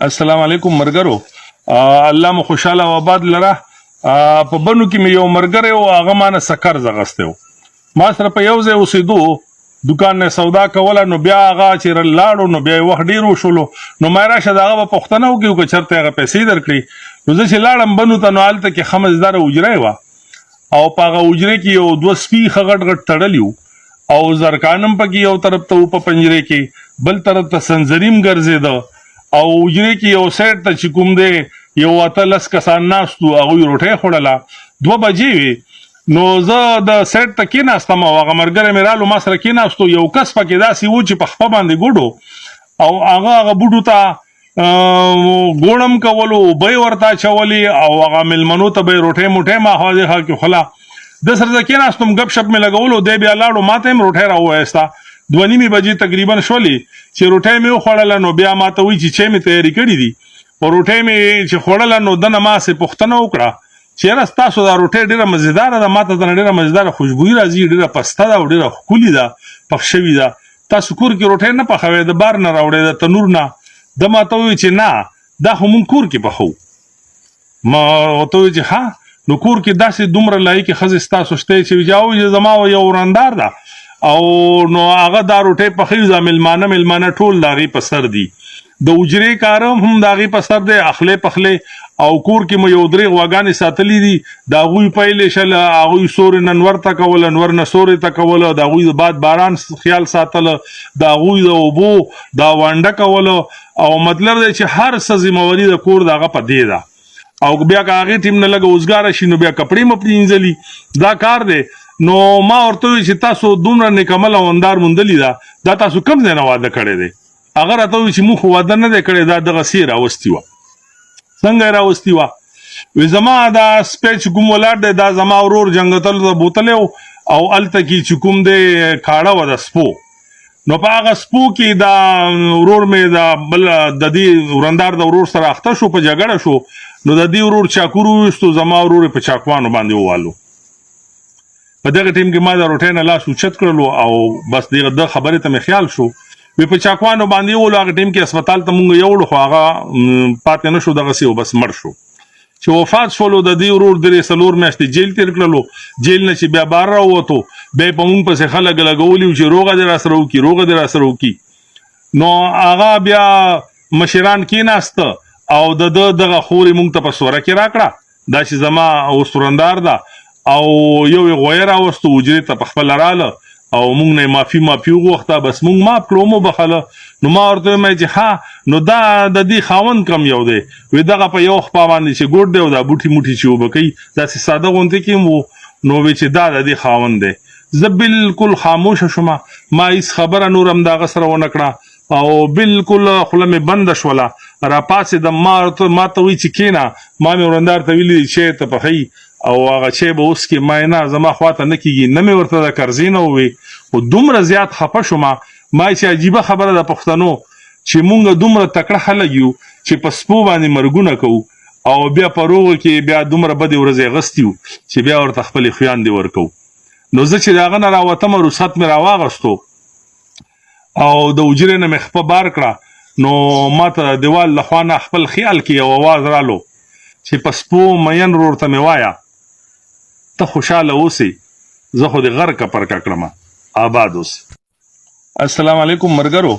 السلام علیکم مرګرو. الله مو خوشاله او آباد لره. په بنو کې مې یو مرګره او هغه مانه سکر زغسته و. ما سره په یو ځای اوسېدو، دکان نه سودا کوله، نو بیا هغه چې لاړو نو بیا وخت ډېر وشولو، نو ما راشه د هغه به پوښتنه وکړو که چېرته هغه پیسې درکړي. نو زه چې لاړم بنو ته، نو هلته کې ښه مزداره حجره وه او په هغه حجرې کې یو دوه سپي ښه غټ غټ تړلي وو او زرکانم پکې یو طرف ته و په پنجرې کې، بل طرف ته سنځریم ګرځېده او حجرې کې یو سایډ ته چې کوم دی یو 18 کسان ناست وو، هغوی روټۍ خوړله. 2 بجې وې، نو زه د سایډ ته کېناستم او هغه ملګری مې رالو ما سره کېناستو. یو کس پکې داسې و چې په خپه باندې ګوډو او هغه بوډو ته ګوړم کولو، اوبه یې ورته اچولې او هغه مېلمنو ته به یې روټۍ موټۍ ماخوا دېخوا کې خوله. د سره زه کېناستم، ګپ شپ مې لګولو، دی بیا لاړو، ما ته هم روټۍ راوویسته. 2:30 بجې تقریبا شولې چې روټۍ مې وخوړله، نو بیا ما ته وایي چې چای مې تیاري کړي دي. او روټۍ مې چې خوړله، نو دنه ما سې پوښتنه وکړه چې یاره ستاسو دا روټۍ ډېره مزېداره ده، ما ته دنه ډېره مزېداره خوشبويي راځي، ډېره پسته ده او ډېره ښکلې ده، پخ شوې ده. تاسو کور کې روټۍ نه پخوئ، د بار نه راوړئ، د تنور نه؟ ده ما ته ووایي چې نه، دا خو مونږ کور کې پخوو. ما ورته ووایي چې ها، نو کور کې داسې دومره لایقې ښځې ستاسو شته چې وایي زما یو ورندار ده او نو هغه دا روټۍ پخوي، دا مېلمانه ټول د هغې په سر دي، د حجرې کارم هم د هغې په سر دی، اخلی پخلی او کور کې مو یو 3 غواګانې ساتلي دي، د هغوی پیلې شله، هغوی سورې نه نور ته کوله، نور نه سورې ته کوله، د هغوی د باد باران خیال ساتله، د هغوی د اوبو دا وانډه کوله. او مطلب دی چې هر څه ذمهواري د کور د هغه په دې ده. او بیا که هغې ټیم نه لږه اوزګاره شي، نو بیا کپړې مپړې وینځلي، دا کار دی. نو ما ورته وویل چې تاسو دومره نیکعمله وندار موندلي ده، دا تاسو کوم ځای نه واده کړی دی؟ هغه راته وویل چې موږ خو واده نه دی کړی، دا دغسې یې راوستې وه. څنګه یې راوستې وه؟ وی زما دا سپی چې کوم ولاړ دی، دا زما ورور جنګتلو ته بوتلی و او هلته کې چې کوم دی کاړه وه د سپو، نو په هغه سپو کې دا ورور مې دا بل د دې ورندار د ورور سره اخته شو، په جګړه شو، نو د دې ورور چاکور وویستو، زما ورور یې په چاقوانو باندې ووالو. په دغه ټیم کې ما د روټۍ نه لاس اوچت کړلو او بس د خبرې ته مې خیال شو، وی په چاقوانو باندې وولو. هغه ټیم کې هسپتال ته مونږ یوړو، خو هغه پاتې نه شو، دغسې و بس مړ شو. چې وفات شولو، د دې ورور 3-4 میاشتې جیل تېر کړلو. جیل نه چې بیا بار راووتو، بیا یې په مونږ پسې خلک لګولي وو چې روغه دې راسره وکړي، روغه دې راسره وکړي. نو هغه بیا مشران کېناسته او د ده دغه خورې مونږ ته په سوره کې راکړه، دا چې زما اوس ورندار ده، او یو یې غویه راوستو، حجرې ته په خپله راله او مونږ نه یې معافي وغوښته، بس مونږ معاف کړو، وموبخله. نو ما ورته ویم چې ها، نو دا د دې خاوند کم یو دی؟ وی دغه په یو خپا باندې چې ګوډ دی او دا بوټي موټي چې اوبه کوي، داسې ساده غوندې کې و. نو وی چې دا د دې خاوند دی. زه بالکل خاموشه شومه، ما هېڅ خبره نور هم د هغه سره ونه کړه او بالکل خوله مې بنده شوله. راپاڅېدم، ما ته وایي چې کېنه. ما مې ورندار ته ویلي دي چای ته پخوي او هغه چای به اوس کې، ما نه زما خواته نه کېږي، نه مې ورته د قرضې نه ووی. خو دومره زیات خفه شومه، ما چې عجیبه خبره ده پښتنو چې مونږ دومره تکړه خلک یو چې په سپو باندې مرګونه کوو او بیا په روغو کې بیا دومره بدې ورځې اخیستي یو چې بیا ورته خپلې خویندې ورکوو. نو زه چې د هغه نه راوتم، رخصت مې راواغستو او د حجرې نه مې خپه بار کړه، نو ما ته د دیوال له خوا نه خپل خیال کې یو اواز رالو چې په سپو مین ورور ته مې وایه ته خوشحاله اوسې، زه خو د غر کپر کړم، آباد اوسې. السلام علیکم مرګرو.